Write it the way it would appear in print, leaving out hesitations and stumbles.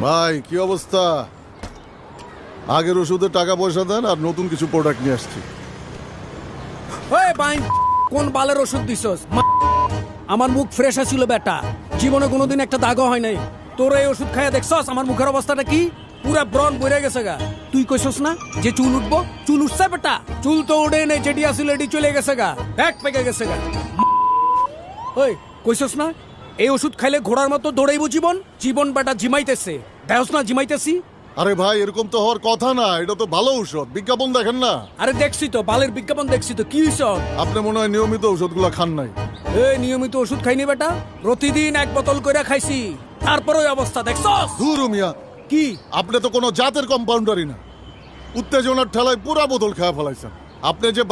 ভাই কি অবস্থা? আগের ওষুধের টাকা পয়সা দেন আর নতুন কিছু প্রোডাক্ট নিয়ে আসছি। ওই ভাই, কোন বালের ওষুধ দিছস? আমার মুখ ফ্রেশ আছিল বেটা, জীবনে কোনোদিন একটা দাগও হয় নাই। তোর এই ওষুধ খাইয়া দেখছস আমার মুখের অবস্থাটা কি? পুরা ব্রণ বইরে গেছে গা। তুই কইছস না যে চুল উঠবো? চুল উঠছে বেটা? চুল তো উঠে নেই, যেটি আসলে এটি চলে গেছে গা, এক পেকে গেছে গা। ওই কইছস না এই ওষুধ খাইলে ঘোড়ার মতো দৌড়াইবো জীবন? জীবন বেটা জিমাইতেছে, দেখছ না জিমাইতেছি। আরে ভাই এরকম তো হওয়ার কথা না, এটা তো ভালো ঔষধ, বিজ্ঞাপন দেখেন না? আরে দেখছি তো, বালের বিজ্ঞাপন দেখছি তো, কি হইছ? আপনি মনে হয় নিয়মিত ঔষধগুলো খান নাই। এই নিয়মিত ওষুধ খাইনি বেটা, প্রতিদিন এক বোতল করে খাইছি, তারপর ওই অবস্থা দেখছস। ধুর মিয়া, কি আপনি তো কোনো জাতের কম্পাউন্ডারই না, উত্তেজনার ঠেলায় পুরা বোতল খেয়ে ফেলাইছেন। আপনি যে